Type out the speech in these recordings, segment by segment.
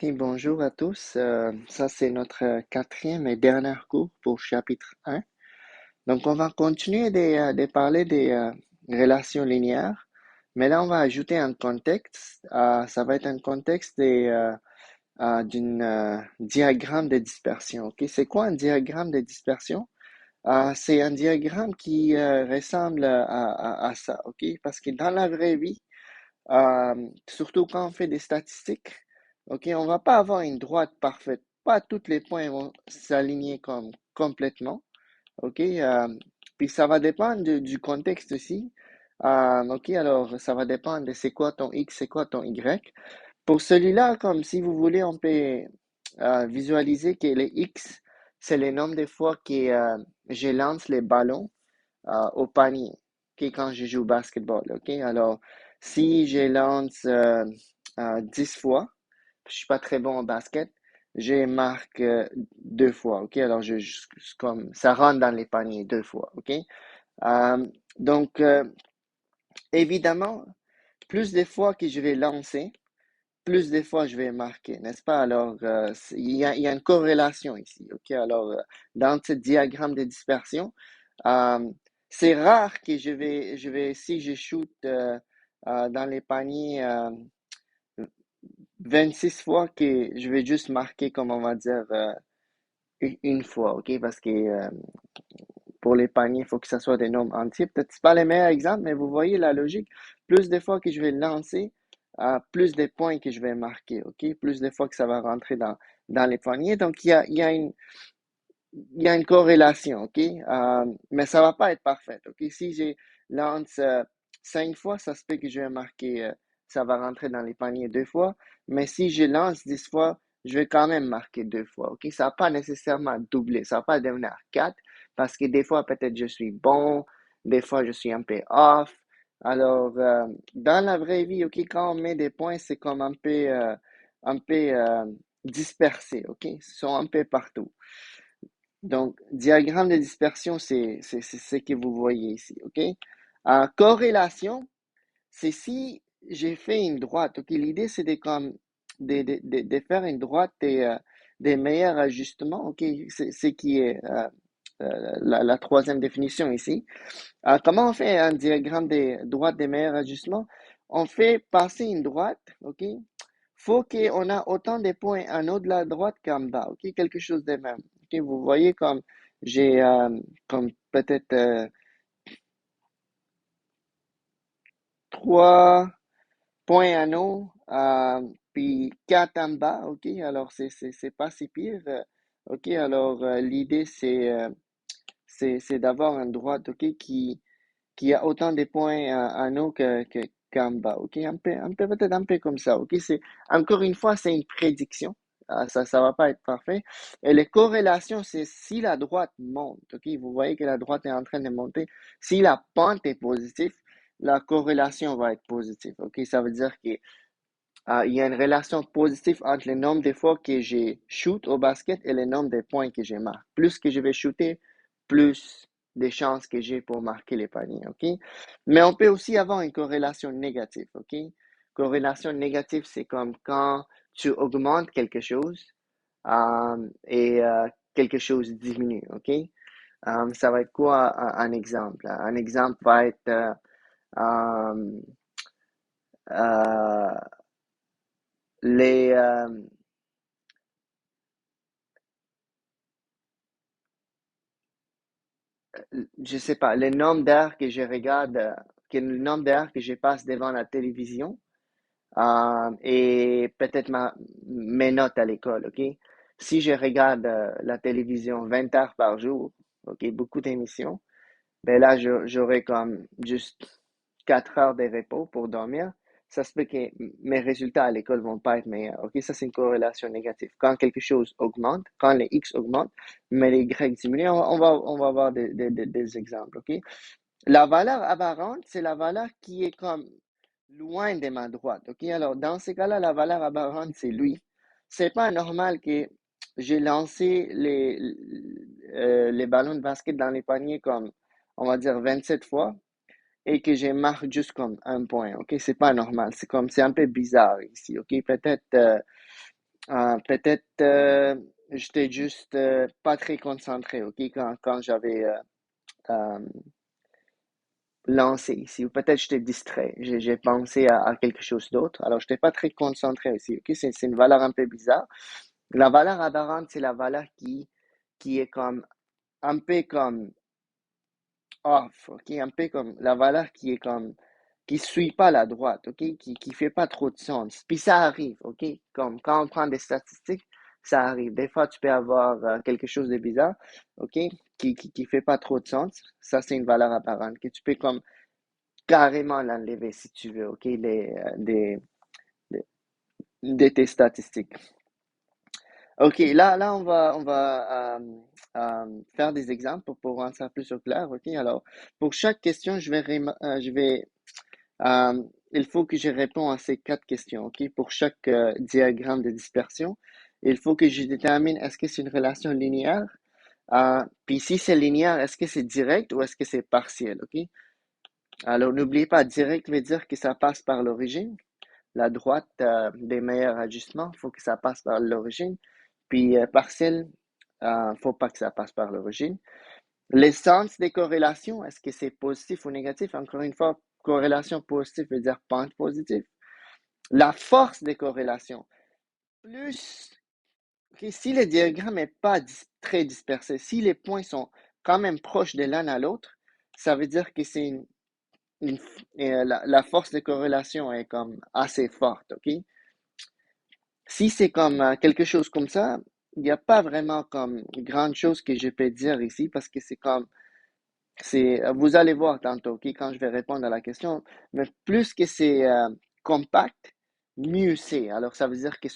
Et bonjour à tous. Ça, c'est notre quatrième et dernier cours pour chapitre 1. Donc, on va continuer de parler des relations linéaires, mais là, on va ajouter un contexte. Ça va être un contexte d'une diagramme de dispersion. Ok, c'est quoi un diagramme de dispersion? C'est un diagramme qui ressemble à ça. Ok, parce que dans la vraie vie, surtout quand on fait des statistiques, ok, on va pas avoir une droite parfaite. Pas tous les points vont s'aligner comme complètement, ok. Puis ça va dépendre du contexte aussi. Ok, alors ça va dépendre de c'est quoi ton X, c'est quoi ton Y. Pour celui-là, comme si vous voulez, on peut visualiser que les X, c'est le nombre de fois que je lance les ballons au panier, ok, quand je joue au basketball. Ok, alors si je lance 10 fois, je suis pas très bon au basket, je marque deux fois. Ok, alors comme ça rentre dans les paniers deux fois. Ok, Euh, donc évidemment, plus de fois que je vais lancer, plus de fois je vais marquer, n'est-ce pas? Alors, il y a une corrélation ici. Ok, alors dans ce diagramme de dispersion, euh, c'est rare que si je shoot dans les paniers 26 fois, que je vais juste marquer, comme on va dire, une fois, ok? Parce que pour les paniers, il faut que ça soit des nombres entiers. Peut-être que ce pas les meilleurs exemples, mais vous voyez la logique. Plus de fois que je vais lancer, plus de points que je vais marquer, ok? Plus de fois que ça va rentrer dans les paniers. Donc, il y a une corrélation, ok? Mais ça va pas être parfait, ok? Si je lance 5 fois, ça se peut que je vais marquer, ça va rentrer dans les paniers deux fois. Mais si je lance 10 fois, je vais quand même marquer deux fois, ok? Ça va pas nécessairement doubler, ça va pas devenir 4 parce que des fois, peut-être je suis bon, des fois je suis un peu off. Alors, dans la vraie vie, ok, quand on met des points, c'est comme un peu dispersé, ok? Ils sont un peu partout. Donc, diagramme de dispersion, c'est ce que vous voyez ici, OK? Corrélation, c'est si j'ai fait une droite, OK? L'idée, c'est de faire une droite des meilleurs ajustements, OK? C'est ce qui est la troisième définition ici. Comment on fait un diagramme des droites des meilleurs ajustements? On fait passer une droite, OK? Faut qu'on a autant de points en haut de la droite qu'en bas, ok? Quelque chose de même. Ok, vous voyez comme j'ai comme peut-être trois points en haut, puis quatre en bas, ok? Alors c'est pas si pire. Ok, alors l'idée c'est d'avoir une droite, ok, qui a autant de points en haut qu'en bas, ok? Peut-être un peu comme ça, ok? Encore une fois, c'est une prédiction. Ça va pas être parfait. Et les corrélations, c'est si la droite monte, ok? Vous voyez que la droite est en train de monter. Si la pente est positive, la corrélation va être positive, ok? Ça veut dire qu'il y a une relation positive entre le nombre de fois que j'ai shoot au basket et le nombre de points que j'ai marqué. Plus que je vais shooter, plus des chances que j'ai pour marquer les paniers, ok? Mais on peut aussi avoir une corrélation négative, ok? Corrélation négative, c'est comme quand tu augmentes quelque chose et quelque chose diminue, ok? Ça va être quoi un exemple? Un exemple va être euh, euh, les, je sais pas, le nombre d'heures que je regarde, le nombre d'heures que je passe devant la télévision, et peut-être mes notes à l'école, ok? Si je regarde la télévision 20 heures par jour, ok, beaucoup d'émissions, ben là, j'aurai comme juste 4 heures de repos pour dormir. Ça se peut que mes résultats à l'école vont pas être meilleurs. OK, ça, c'est une corrélation négative. Quand quelque chose augmente, quand les X augmentent, mais les Y diminuent, on va avoir des exemples. OK? La valeur aberrante, c'est la valeur qui est comme loin de ma droite. OK? Alors, dans ce cas-là, la valeur aberrante, c'est lui. C'est pas normal que j'ai lancé les ballons de basket dans les paniers comme, on va dire, 27 fois et que j'ai marqué juste comme un point. OK? C'est pas normal. C'est un peu bizarre ici. OK? Peut-être Peut-être j'étais juste pas très concentré, ok, quand j'avais euh, lancé ici, ou peut-être j'étais distrait, j'ai pensé à quelque chose d'autre, alors j'étais pas très concentré aussi, ok, c'est une valeur un peu bizarre. La valeur aberrante, c'est la valeur qui est comme un peu comme off, ok, un peu comme la valeur qui est comme qui suit pas la droite, ok, qui fait pas trop de sens. Puis ça arrive, ok, comme quand on prend des statistiques, ça arrive. Des fois, tu peux avoir quelque chose de bizarre, ok, qui fait pas trop de sens. Ça, c'est une valeur apparente que tu peux comme carrément l'enlever si tu veux, ok, des- de tes statistiques. Ok, là, on va faire des exemples pour rendre ça plus au clair, ok. Alors, pour chaque question, Euh, il faut que je réponde à ces quatre questions, OK? Pour chaque diagramme de dispersion, il faut que je détermine est-ce que c'est une relation linéaire? Puis si c'est linéaire, est-ce que c'est direct ou est-ce que c'est partiel, OK? Alors, n'oubliez pas, direct veut dire que ça passe par l'origine. La droite des meilleurs ajustements, il faut que ça passe par l'origine. Puis partiel, faut pas que ça passe par l'origine. L'essence des corrélations, est-ce que c'est positif ou négatif? Encore une fois, corrélation positive veut dire pente positive. La force des corrélations, plus, ok, si le diagramme n'est pas très dispersé, si les points sont quand même proches de l'un à l'autre, ça veut dire que c'est une- la force de corrélation est comme assez forte, ok? Si c'est comme quelque chose comme ça, il n'y a pas vraiment comme grande chose que je peux dire ici parce que c'est comme vous allez voir tantôt, ok, quand je vais répondre à la question, mais plus que c'est compact, mieux c'est. Alors, ça veut dire que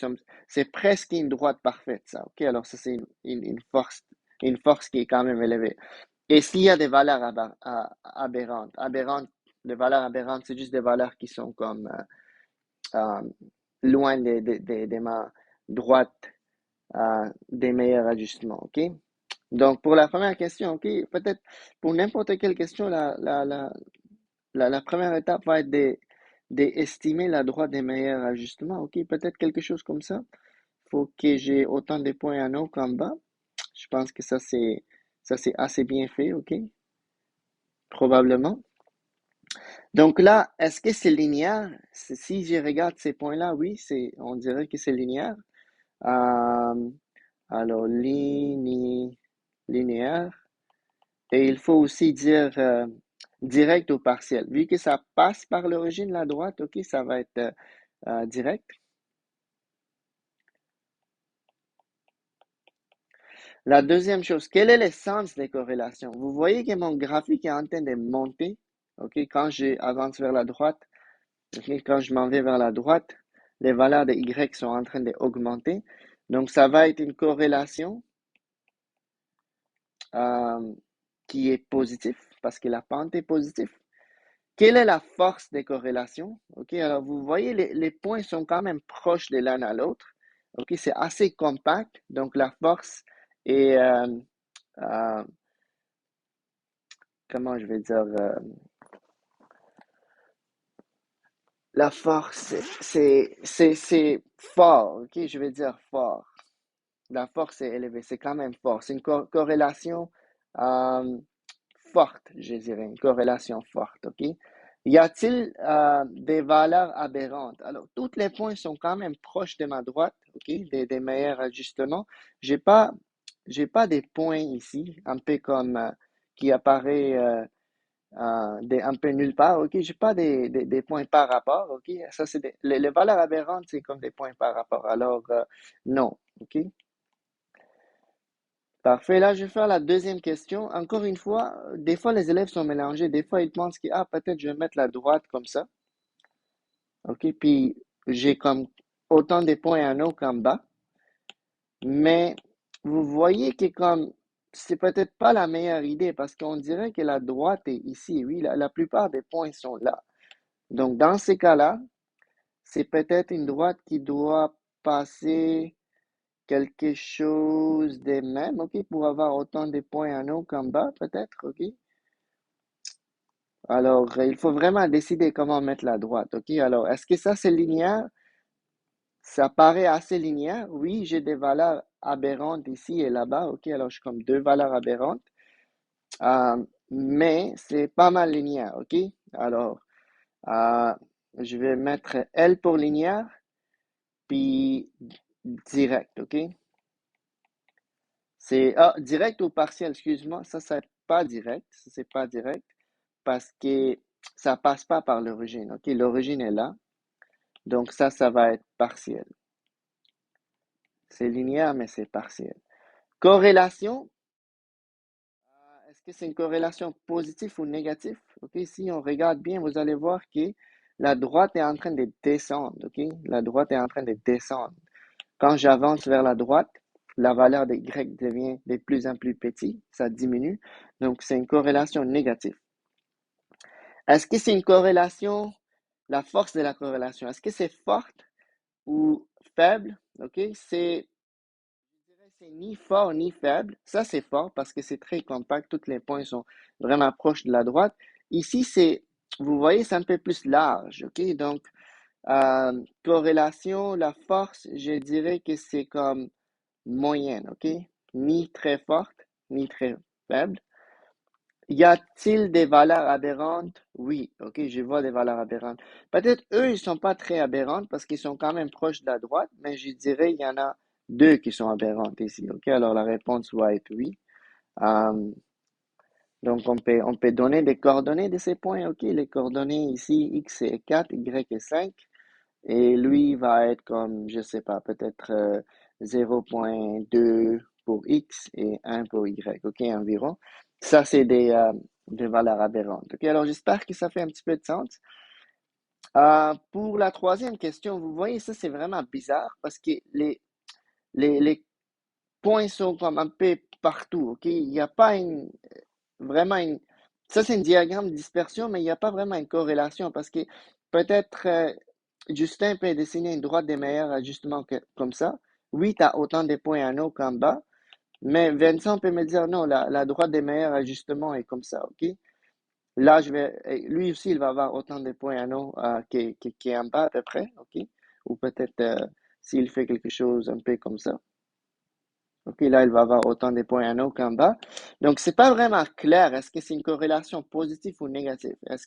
c'est presque une droite parfaite, ça, ok? Alors, ça, c'est une force qui est quand même élevée. Et s'il y a des valeurs aberrantes, les valeurs aberrantes, c'est juste des valeurs qui sont comme euh, loin de ma droite des meilleurs ajustements, ok? Donc, pour la première question, ok, peut-être pour n'importe quelle question, la première étape va être d'estimer la droite des meilleurs ajustements, ok, peut-être quelque chose comme ça. Faut que j'ai autant de points en haut qu'en bas. Je pense que ça c'est assez bien fait, ok, probablement. Donc là, est-ce que c'est linéaire? Si je regarde ces points-là, oui, on dirait que c'est linéaire. Euh, alors, linéaire. Et il faut aussi dire direct ou partiel. Vu que ça passe par l'origine, la droite, ok, ça va être direct. La deuxième chose, quel est l'essence des corrélations? Vous voyez que mon graphique est en train de monter, ok, quand j'avance vers la droite, ok, quand je m'en vais vers la droite, les valeurs de Y sont en train d'augmenter. Donc, ça va être une corrélation euh, qui est positive parce que la pente est positive. Quelle est la force des corrélations? OK, alors vous voyez, les points sont quand même proches de l'un à l'autre. OK, c'est assez compact. Donc la force est, euh, comment je vais dire, la force, c'est fort. OK, je vais dire fort. La force est élevée, c'est quand même fort. C'est une corrélation euh, forte, je dirais, une corrélation forte, OK? Y a-t-il des valeurs aberrantes? Alors, tous les points sont quand même proches de ma droite, OK? Des meilleurs ajustements. J'ai pas, j'ai pas des points ici, un peu comme qui apparaît un peu nulle part, OK? J'ai pas des points par rapport, OK? Ça, c'est les valeurs aberrantes, c'est comme des points par rapport. Alors, non, OK? Parfait. Là, je vais faire la deuxième question. Encore une fois, des fois, les élèves sont mélangés. Des fois, ils pensent que, ah, peut-être je vais mettre la droite comme ça. OK. Puis, j'ai comme autant de points en haut qu'en bas. Mais vous voyez que comme, c'est peut-être pas la meilleure idée parce qu'on dirait que la droite est ici. Oui, la plupart des points sont là. Donc, dans ces cas-là, c'est peut-être une droite qui doit passer quelque chose de même, OK, pour avoir autant de points en haut qu'en bas, peut-être, OK? Alors, il faut vraiment décider comment mettre la droite, OK? Alors, est-ce que ça, c'est linéaire? Ça paraît assez linéaire. Oui, j'ai des valeurs aberrantes ici et là-bas. OK, alors je suis comme deux valeurs aberrantes. Mais c'est pas mal linéaire. OK? Alors, euh, je vais mettre L pour linéaire, puis direct. OK? C'est direct ou partiel, excuse-moi. Ça, c'est pas direct. Ça, c'est pas direct parce que ça passe pas par l'origine. OK? L'origine est là. Donc, ça va être partiel. C'est linéaire, mais c'est partiel. Corrélation, est-ce que c'est une corrélation positive ou négative? OK, si on regarde bien, vous allez voir que la droite est en train de descendre. OK, la droite est en train de descendre. Quand j'avance vers la droite, la valeur de Y devient de plus en plus petite, ça diminue. Donc, c'est une corrélation négative. Est-ce que c'est une corrélation, la force de la corrélation, est-ce que c'est forte ou faible? OK, c'est ni fort ni faible. Ça, c'est fort parce que c'est très compact. Tous les points sont vraiment proches de la droite. Ici, vous voyez, c'est un peu plus large. OK? Donc, corrélation, la force, je dirais que c'est comme moyenne. OK? Ni très forte, ni très faible. Y a-t-il des valeurs aberrantes? Oui, ok, je vois des valeurs aberrantes. Peut-être eux, ils sont pas très aberrantes parce qu'ils sont quand même proches de la droite, mais je dirais il y en a deux qui sont aberrantes ici. Ok, alors la réponse va être oui. Euh, donc on peut donner des coordonnées de ces points. Ok, les coordonnées ici, x est 4, y est 5. Et lui va être comme, je sais pas, peut-être 0,2 pour X et 1 pour Y, OK, environ. Ça, c'est des valeurs aberrantes. OK, alors j'espère que ça fait un petit peu de sens. Pour la troisième question, vous voyez, ça, c'est vraiment bizarre parce que les points sont comme un peu partout, OK? Il n'y a pas vraiment une... Ça, c'est un diagramme de dispersion, mais il n'y a pas vraiment une corrélation parce que peut-être Justin peut dessiner une droite des meilleurs ajustements comme ça. Oui, tu as autant de points en haut qu'en bas, mais Vincent peut me dire non, la droite des meilleurs ajustements est comme ça, OK? Là, lui aussi, il va avoir autant de points en haut qu'en bas à peu près, OK? Ou peut-être s'il fait quelque chose un peu comme ça. OK, là, il va avoir autant de points en haut qu'en bas. Donc, c'est pas vraiment clair. Est-ce que c'est une corrélation positive ou négative? Est-ce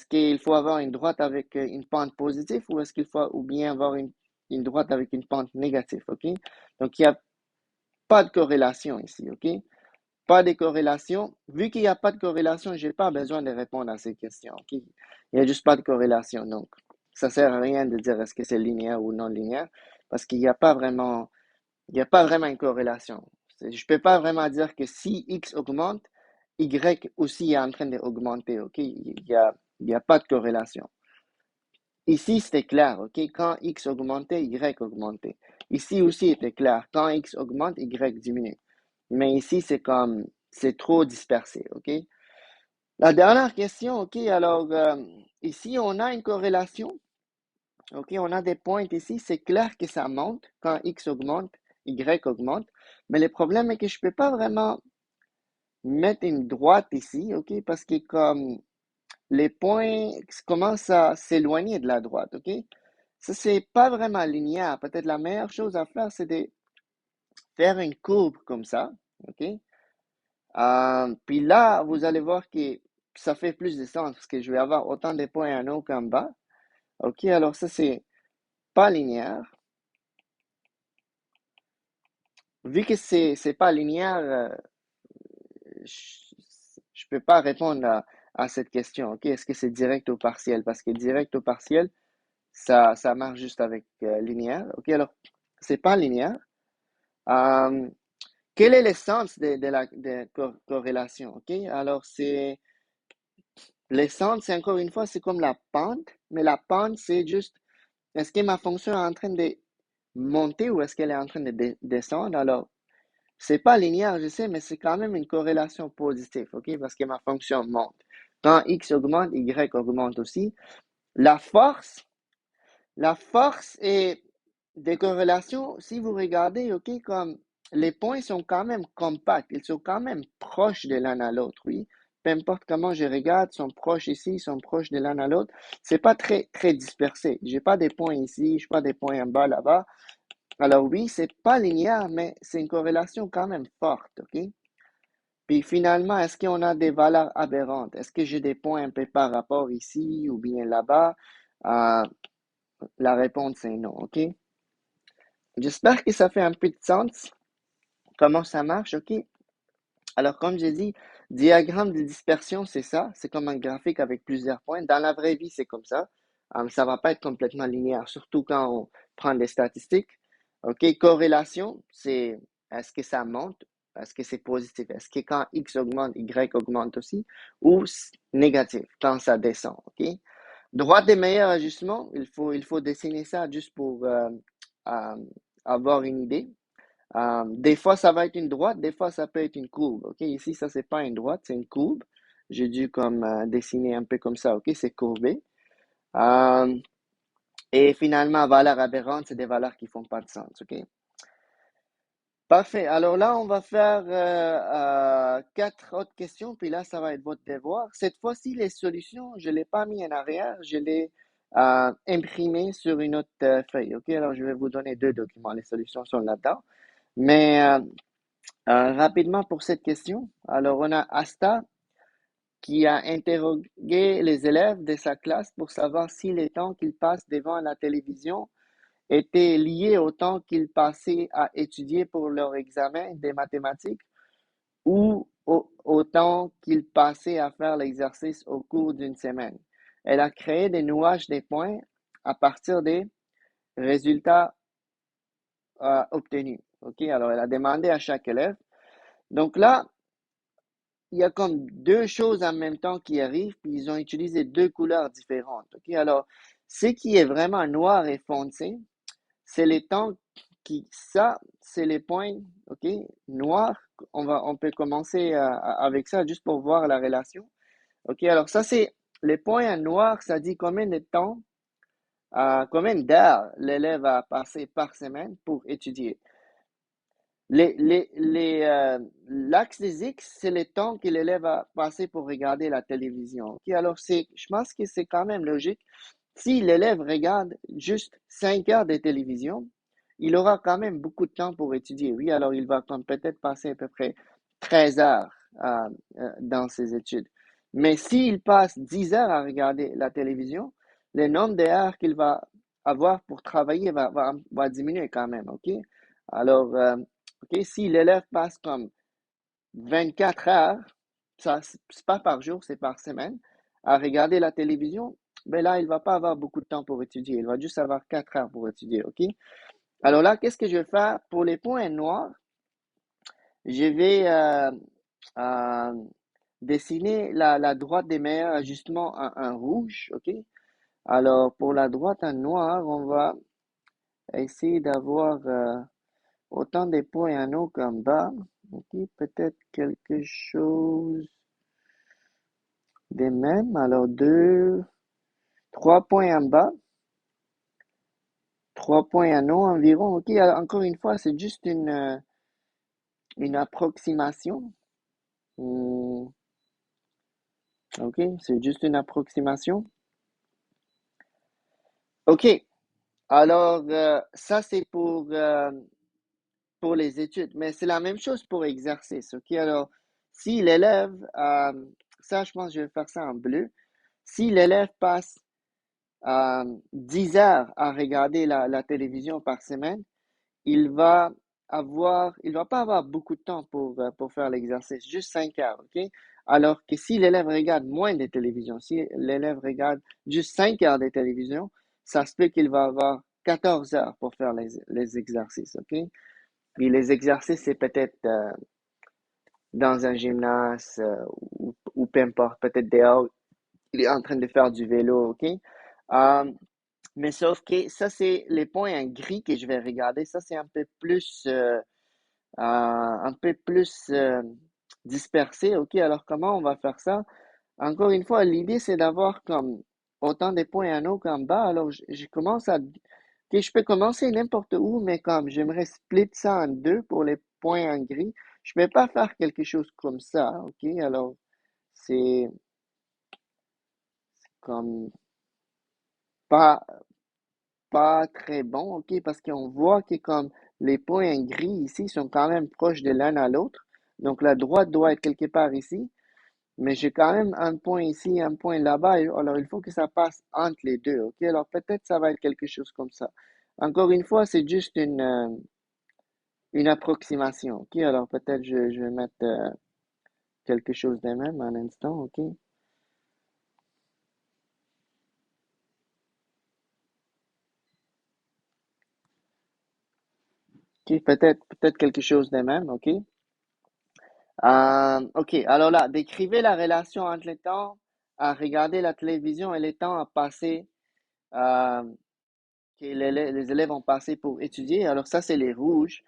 qu'il faut avoir une droite avec une pente positive ou est-ce qu'il faut ou bien avoir une droite avec une pente négative? OK? Donc, il n'y a pas de corrélation ici. OK? Pas de corrélation. Vu qu'il n'y a pas de corrélation, je n'ai pas besoin de répondre à ces questions. OK? Il n'y a juste pas de corrélation. Donc, ça ne sert à rien de dire est-ce que c'est linéaire ou non linéaire parce qu'il n'y a pas vraiment il n'y a pas vraiment une corrélation. Je ne peux pas vraiment dire que si X augmente, Y aussi est en train d'augmenter. OK? Il y a pas de corrélation. Ici, c'était clair. OK? Quand X augmentait, Y augmentait. Ici aussi, c'était clair. Quand X augmente, Y diminue. Mais ici, c'est trop dispersé. OK? La dernière question. OK? Alors, ici, on a une corrélation. OK, on a des points ici. C'est clair que ça monte. Quand X augmente, Y augmente. Mais le problème est que je ne peux pas vraiment mettre une droite ici, OK, parce que comme les points commencent à s'éloigner de la droite, OK? Ça, c'est pas vraiment linéaire. Peut-être la meilleure chose à faire, c'est de faire une courbe comme ça, OK? Puis là, vous allez voir que ça fait plus de sens parce que je vais avoir autant de points en haut qu'en bas. OK, alors ça, c'est pas linéaire. Vu que c'est pas linéaire, je peux pas répondre à cette question. OK? Est-ce que c'est direct ou partiel? Parce que direct ou partiel, ça marche juste avec linéaire. OK? Alors, c'est pas linéaire. Euh, Quel est l'essence de corrélation? OK? Alors, l'essence, c'est encore une fois, c'est comme la pente, mais la pente, c'est juste, est-ce que ma fonction est en train de monter ou est-ce qu'elle est en train de descendre? Alors, c'est pas linéaire, je sais, mais c'est quand même une corrélation positive, OK? Parce que ma fonction monte. Quand X augmente, Y augmente aussi. La force, la force est des corrélations, si vous regardez, OK, comme les points sont quand même compacts, ils sont quand même proches de l'un à l'autre, oui. peu importe comment je regarde, sont proches ici, sont proches de l'un à l'autre. C'est pas très, très dispersé. J'ai pas des points ici, j'ai pas des points en bas, là-bas. Alors oui, c'est pas linéaire, mais c'est une corrélation quand même forte, OK? Puis finalement, est-ce qu'on a des valeurs aberrantes? Est-ce que j'ai des points un peu par rapport ici ou bien là-bas? Euh, la réponse est non, OK? J'espère que ça fait un peu de sens, comment ça marche, OK? Alors, comme j'ai dit, diagramme de dispersion, c'est ça. C'est comme un graphique avec plusieurs points. Dans la vraie vie, c'est comme ça. Ça va pas être complètement linéaire, surtout quand on prend des statistiques. OK, corrélation, c'est est-ce que ça monte? Est-ce que c'est positif? Est-ce que quand X augmente, Y augmente aussi? Ou négatif, quand ça descend, OK? Droite des meilleurs ajustements, il faut dessiner ça juste pour euh, avoir une idée. Des fois, ça va être une droite, des fois, ça peut être une courbe. OK, ici, ça, c'est pas une droite, c'est une courbe. J'ai dû comme dessiner un peu comme ça. OK, c'est courbé. Euh, et finalement, valeur aberrante, c'est des valeurs qui font pas de sens. OK, parfait. Alors là, on va faire quatre autres questions, puis là, ça va être votre devoir. Cette fois-ci, les solutions, je l'ai pas mis en arrière, je l'ai imprimé sur une autre feuille. OK, alors je vais vous donner deux documents. Les solutions sont là-dedans. Mais rapidement pour cette question, alors on a Asta qui a interrogé les élèves de sa classe pour savoir si les temps qu'ils passent devant la télévision étaient liés au temps qu'ils passaient à étudier pour leur examen des mathématiques ou au temps qu'ils passaient à faire l'exercice au cours d'une semaine. Elle a créé des nuages des points à partir des résultats obtenus. OK, alors elle a demandé à chaque élève. Donc là, il y a comme deux choses en même temps qui arrivent, puis ils ont utilisé deux couleurs différentes. OK? Alors, ce qui est vraiment noir et foncé, c'est les temps ça, c'est les points, OK? Noirs. On peut commencer avec ça juste pour voir la relation. OK? Alors, ça, c'est les points en noir, ça dit combien de temps, combien d'heures l'élève a passé par semaine pour étudier. L'axe des X, c'est le temps que l'élève a passé pour regarder la télévision. Ok, alors, je pense que c'est quand même logique. Si l'élève regarde juste 5 heures de télévision, il aura quand même beaucoup de temps pour étudier. Oui, alors il va comme peut-être passer à peu près 13 heures dans ses études. Mais s'il passe 10 heures à regarder la télévision, le nombre d'heures qu'il va avoir pour travailler va diminuer quand même. OK? Alors, OK, si l'élève passe comme 24 heures, ça, c'est pas par jour, c'est par semaine, à regarder la télévision, ben là, il va pas avoir beaucoup de temps pour étudier. Il va juste avoir 4 heures pour étudier, OK? Alors là, qu'est-ce que je vais faire? Pour les points noirs, je vais euh, dessiner la droite des meilleurs ajustements en rouge, OK? Alors, pour la droite en noir, on va essayer d'avoir autant des points en haut qu'en bas. OK, peut-être quelque chose des mêmes. Alors, deux, trois points en bas, trois points en haut environ. OK, alors, encore une fois, c'est juste une approximation. Hmm, OK, c'est juste une approximation. OK, alors, ça, c'est pour les études, mais c'est la même chose pour exercice. OK, alors, si l'élève, ça, je pense que je vais faire ça en bleu. Si l'élève passe 10 heures à regarder la télévision par semaine, il va pas avoir beaucoup de temps pour faire l'exercice, juste 5 heures, OK? Alors que si l'élève regarde moins de télévision, si l'élève regarde juste 5 heures de télévision, ça se peut qu'il va avoir 14 heures pour faire les exercices, OK? Puis les exercices, c'est peut-être dans un gymnase ou peu importe, peut-être dehors, il est en train de faire du vélo, OK? Euh, mais sauf que ça, c'est les points en gris que je vais regarder. Ça, c'est un peu plus dispersé. OK, alors comment on va faire ça? Encore une fois, l'idée, c'est d'avoir comme autant de points en haut qu'en bas. Alors, je commence que je peux commencer n'importe où, mais comme j'aimerais split ça en deux pour les points en gris, je ne vais pas faire quelque chose comme ça. OK, alors, c'est comme pas, pas très bon, ok, parce qu'on voit que comme les points gris ici sont quand même proches de l'un à l'autre. Donc la droite doit être quelque part ici, mais j'ai quand même un point ici, un point là-bas. Alors il faut que ça passe entre les deux, ok? Alors peut-être ça va être quelque chose comme ça. Encore une fois, c'est juste une approximation, ok? Alors peut-être je vais mettre quelque chose de même un instant, ok? Ok, peut-être quelque chose de même, ok? Ok, alors là, décrivez la relation entre les temps à regarder la télévision et les temps à passer, euh, que les élèves ont passé pour étudier. Alors ça, c'est les rouges.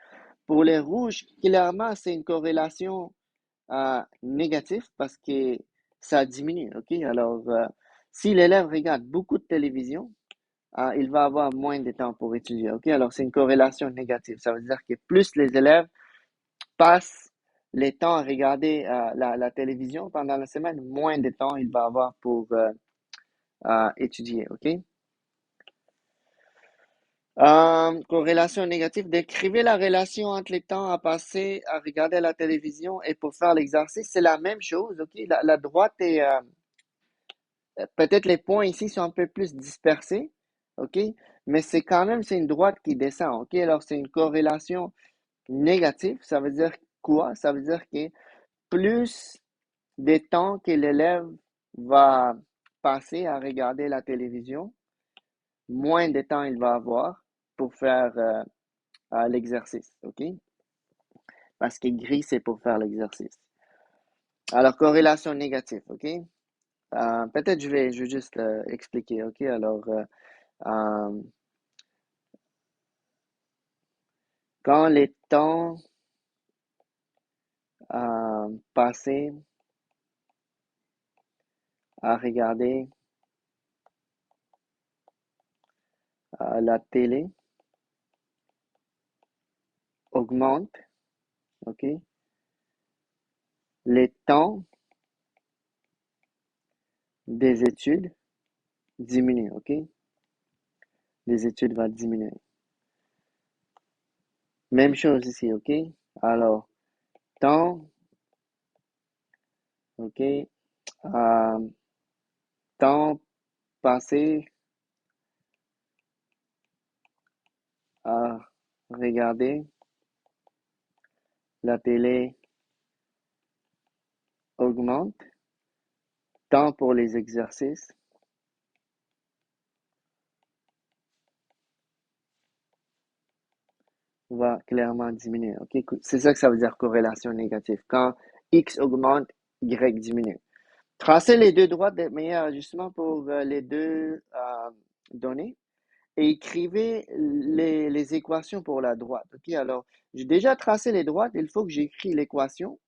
Pour les rouges, clairement, c'est une corrélation négative parce que ça diminue, ok? Alors, si l'élève regarde beaucoup de télévision, il va avoir moins de temps pour étudier, ok? Alors, c'est une corrélation négative. Ça veut dire que plus les élèves passe les temps à regarder la télévision pendant la semaine, moins de temps il va avoir pour étudier, OK? Corrélation négative, décrivez la relation entre les temps à passer à regarder la télévision et pour faire l'exercice. C'est la même chose, OK? La droite est, peut-être les points ici sont un peu plus dispersés, OK? Mais c'est quand même, c'est une droite qui descend, OK? Alors, c'est une corrélation négative. Ça veut dire quoi? Ça veut dire que plus des temps que l'élève va passer à regarder la télévision, moins de temps il va avoir pour faire l'exercice, OK? Parce que gris, c'est pour faire l'exercice. Alors, corrélation négative, OK? Peut-être je vais juste expliquer, OK? Alors, euh, quand les temps passés à regarder la télé augmentent, OK? Les temps des études diminuent, OK? Les études vont diminuer. Même chose ici, OK? Alors, temps, OK? Euh, temps passé à regarder la télé augmente. Temps pour les exercices va clairement diminuer, OK? C'est ça que ça veut dire corrélation négative. Quand X augmente, Y diminue. Tracez les deux droites de meilleur ajustement pour les deux données. Et écrivez les équations pour la droite. OK, alors, j'ai déjà tracé les droites, il faut que j'écris l'équation.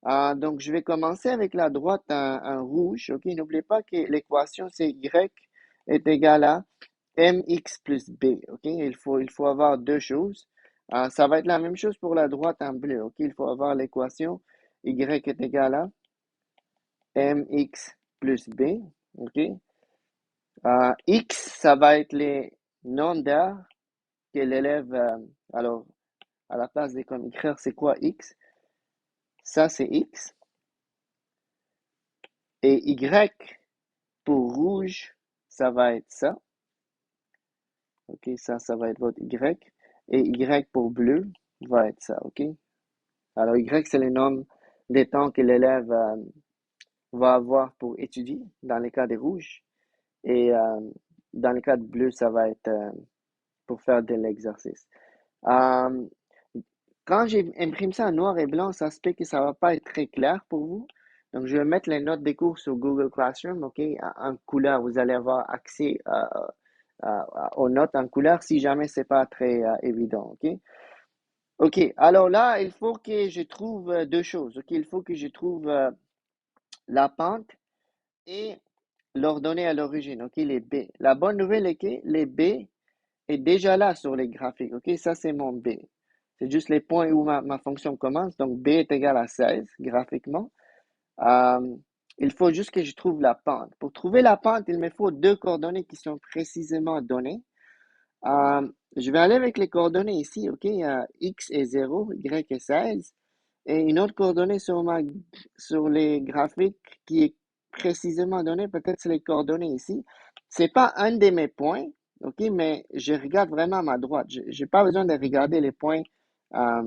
Donc, je vais commencer avec la droite en rouge. OK, n'oubliez pas que l'équation, c'est Y est égal à mx plus b. OK, il faut avoir deux choses. Ça va être la même chose pour la droite en bleu. OK, il faut avoir l'équation Y est égal à mx plus b. OK, x, ça va être les nombres d'heures que l'élève, alors, à la place de comme écrire, c'est quoi X? Ça, c'est X. Et Y pour rouge, ça va être ça. OK, ça va être votre Y. Et Y pour bleu va être ça. OK? Alors, Y, c'est le nombre des temps que l'élève va avoir pour étudier dans le cas de rouge. Et dans le cas de bleu, ça va être pour faire de l'exercice. Euh, Quand j'imprime ça en noir et blanc, ça se peut que ça va pas être très clair pour vous. Donc, je vais mettre les notes des cours sur Google Classroom, OK, en couleur. Vous allez avoir accès aux notes en couleur si jamais c'est pas très évident, OK? OK, alors là, il faut que je trouve deux choses, OK? Il faut que je trouve la pente et l'ordonnée à l'origine, OK? Les B. La bonne nouvelle est que les B est déjà là sur les graphiques, OK? Ça, c'est mon B. C'est juste les points où ma fonction commence. Donc, B est égal à 16 graphiquement. Euh, il faut juste que je trouve la pente. Pour trouver la pente, il me faut deux coordonnées qui sont précisément données. Je vais aller avec les coordonnées ici, OK? X est 0, Y est 16. Et une autre coordonnée sur les graphiques qui est précisément donnée, peut-être c'est les coordonnées ici. C'est pas un de mes points, OK? Mais je regarde vraiment à ma droite. Je n'ai pas besoin de regarder euh,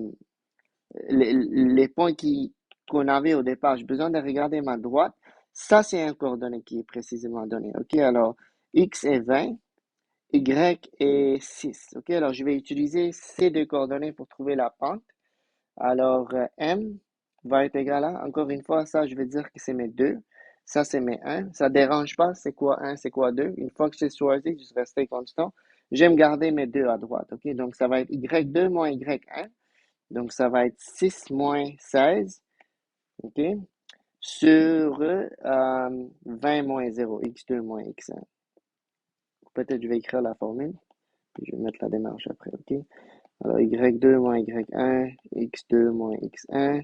les points qu'on avait au départ. J'ai besoin de regarder ma droite. Ça, c'est un coordonnée qui est précisément donné. OK? Alors, X est 20. Y est 6. OK, alors je vais utiliser ces deux coordonnées pour trouver la pente. Alors, M va être égal à, encore une fois, ça, je vais dire que c'est mes 2. Ça, c'est mes 1. Ça ne dérange pas. C'est quoi 1, c'est quoi 2. Une fois que j'ai choisi, je restais constant. J'aime garder mes 2 à droite. OK, donc ça va être Y2 moins Y1. Donc, ça va être 6 moins 16. OK, sur 20 moins 0. X2 moins X1. Peut-être je vais écrire la formule. Puis je vais mettre la démarche après. OK. Alors, Y2 moins Y1, X2 moins X1,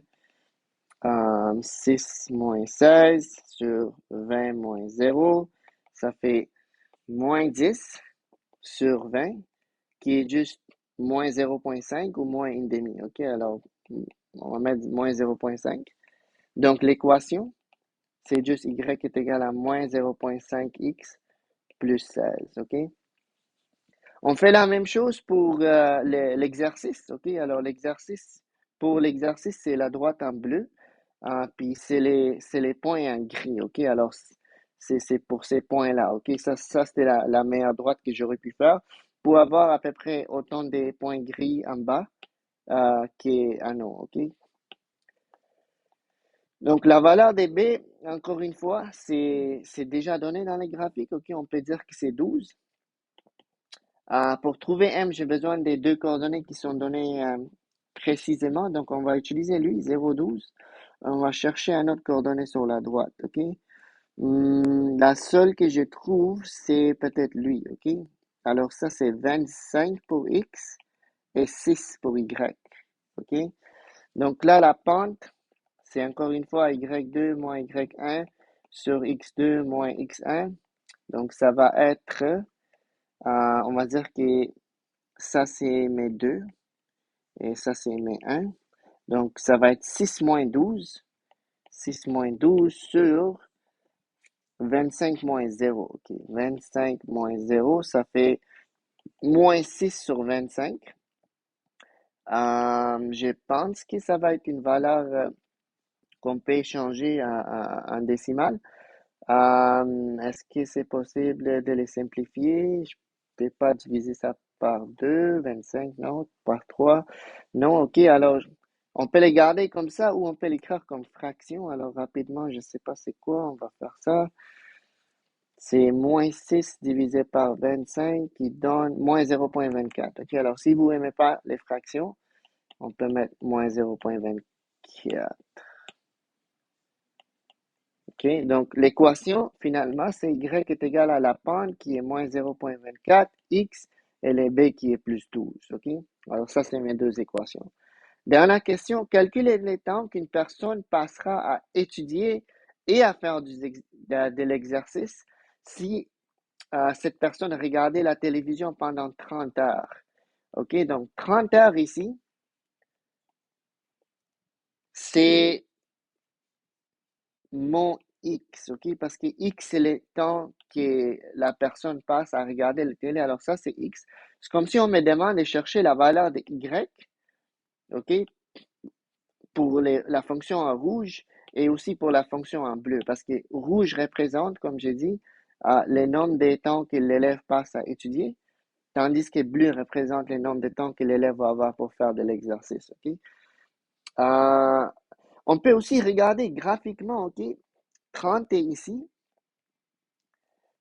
6 moins 16 sur 20 moins 0, ça fait moins 10 sur 20, qui est juste moins 0,5 ou moins 1,5. OK, alors, on va mettre moins 0,5. Donc, l'équation, c'est juste Y est égal à moins 0,5X plus 16. OK? On fait la même chose pour l'exercice, OK? Alors, pour l'exercice, c'est la droite en bleu, puis c'est les points en gris, OK? Alors, c'est pour ces points-là, OK? Ça c'était la meilleure droite que j'aurais pu faire pour avoir à peu près autant de points gris en bas qu'en haut, OK? Donc, la valeur des B, encore une fois, c'est déjà donné dans les graphiques, OK? On peut dire que c'est 12. Pour trouver M, j'ai besoin des deux coordonnées qui sont données précisément. Donc, on va utiliser lui, 0,12. On va chercher un autre coordonnée sur la droite, OK? La seule que je trouve, c'est peut-être lui, OK? Alors, ça, c'est 25 pour X et 6 pour Y, OK? Donc là, la pente, c'est encore une fois Y2 moins Y1 sur X2 moins X1. Donc, ça va être, on va dire que ça, c'est mes 2 et ça, c'est mes 1. Donc, ça va être 6 moins 12. 6 moins 12 sur 25 moins 0. OK. 25 moins 0, ça fait moins 6 sur 25. Je pense que ça va être une valeur qu'on peut échanger en décimale. Est-ce que c'est possible de les simplifier? Je ne peux pas diviser ça par 2, 25, non, par 3. Non, OK, alors on peut les garder comme ça ou on peut l'écrire comme fraction. Alors rapidement, je ne sais pas c'est quoi, on va faire ça. C'est moins 6 divisé par 25 qui donne moins 0,24. OK, alors si vous n'aimez pas les fractions, on peut mettre moins 0,24. OK, donc l'équation, finalement, c'est Y est égal à la pente qui est moins 0,24, X et les B qui est plus 12. OK, alors ça, c'est mes deux équations. Dernière question, calculez les temps qu'une personne passera à étudier et à faire de l'exercice si cette personne regardait la télévision pendant 30 heures. OK, donc 30 heures ici, c'est mon X, OK? Parce que X, c'est le temps que la personne passe à regarder la télé. Alors ça, c'est X. C'est comme si on me demande de chercher la valeur de Y, OK? Pour la fonction en rouge et aussi pour la fonction en bleu. Parce que rouge représente, comme j'ai dit, le nombre de temps que l'élève passe à étudier, tandis que bleu représente le nombre de temps que l'élève va avoir pour faire de l'exercice, OK? Euh, on peut aussi regarder graphiquement, OK? 30 est ici.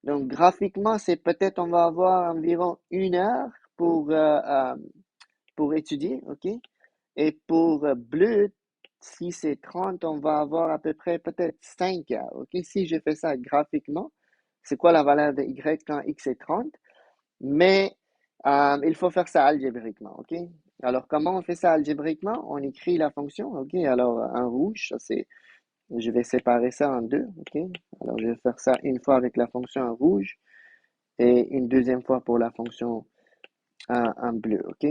Donc, graphiquement, c'est peut-être on va avoir environ 1 heure pour étudier, OK? Et pour bleu, si c'est 30, on va avoir à peu près peut-être 5 heures, OK? Si je fais ça graphiquement, c'est quoi la valeur de Y quand X est 30? Mais il faut faire ça algébriquement, OK? Alors, comment on fait ça algébriquement? On écrit la fonction, OK? Alors, en rouge, ça c'est Je vais séparer ça en deux, OK? Alors, je vais faire ça une fois avec la fonction en rouge et une deuxième fois pour la fonction en bleu, OK?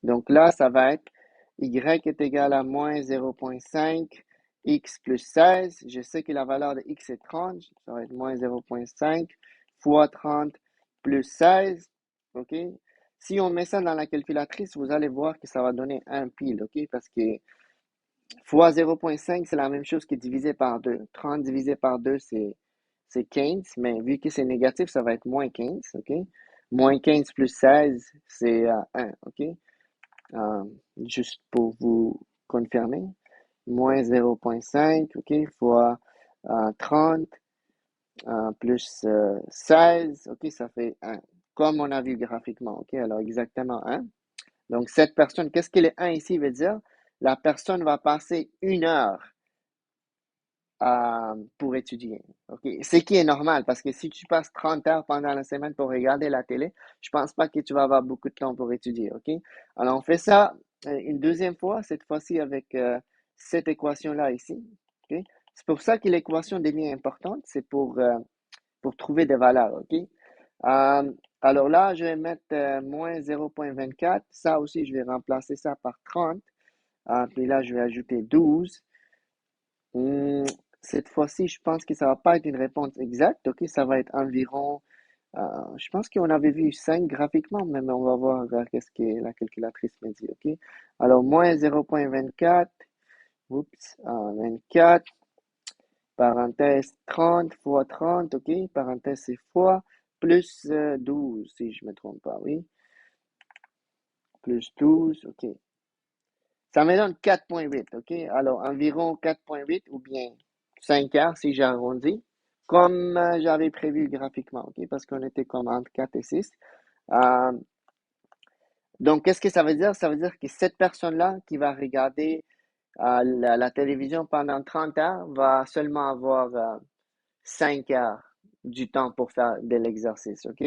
Donc là, ça va être y est égal à moins 0,5, x plus 16. Je sais que la valeur de x est 30. Ça va être moins 0,5 fois 30 plus 16. OK? Si on met ça dans la calculatrice, vous allez voir que ça va donner 1 pile. OK? Parce que fois 0,5, c'est la même chose que divisé par 2. 30 divisé par 2, c'est 15. Mais vu que c'est négatif, ça va être moins 15. OK? Moins 15 plus 16, c'est 1. OK? Euh, juste pour vous confirmer, moins 0,5, OK, fois 30 plus 16, OK, ça fait 1, comme on a vu graphiquement, OK, alors exactement 1. Donc, cette personne, qu'est-ce que le 1 ici veut dire? La personne va passer 1 heure pour étudier. OK? Ce qui est normal, parce que si tu passes 30 heures pendant la semaine pour regarder la télé, je pense pas que tu vas avoir beaucoup de temps pour étudier. OK? Alors, on fait ça une deuxième fois, cette fois-ci avec cette équation-là ici. OK? C'est pour ça que l'équation devient importante, c'est pour trouver des valeurs. OK? Alors là, je vais mettre moins 0,24. Ça aussi, je vais remplacer ça par 30. Puis là, je vais ajouter 12. Hmm, cette fois-ci, je pense que ça va pas être une réponse exacte, ok? Ça va être environ, je pense qu'on avait vu 5 graphiquement, mais on va voir qu'est-ce que la calculatrice me dit, ok? Alors, moins 0,24, oups, 24, parenthèse 30 fois 30, ok? Parenthèse c'est fois, plus 12, si je me trompe pas, oui. Plus 12, ok. Ça me donne 4,8, OK? Alors, environ 4,8 ou bien 5 heures si j'arrondis, comme j'avais prévu graphiquement, OK? Parce qu'on était comme entre 4 et 6. Euh, donc, qu'est-ce que ça veut dire? Ça veut dire que cette personne-là qui va regarder la télévision pendant 30 heures va seulement avoir 5 heures du temps pour faire de l'exercice, OK?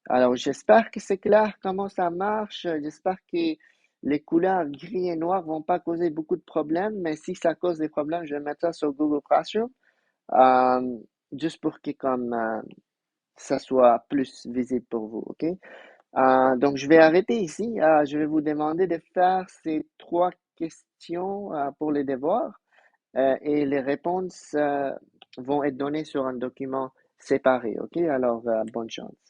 Alors, j'espère que c'est clair comment ça marche. J'espère que les couleurs gris et noir vont pas causer beaucoup de problèmes, mais si ça cause des problèmes, je vais mettre ça sur Google Classroom, euh, juste pour que comme ça soit plus visible pour vous, OK? Donc, je vais arrêter ici. Je vais vous demander de faire ces 3 questions pour les devoirs et les réponses vont être données sur un document séparé, OK? Alors, bonne chance.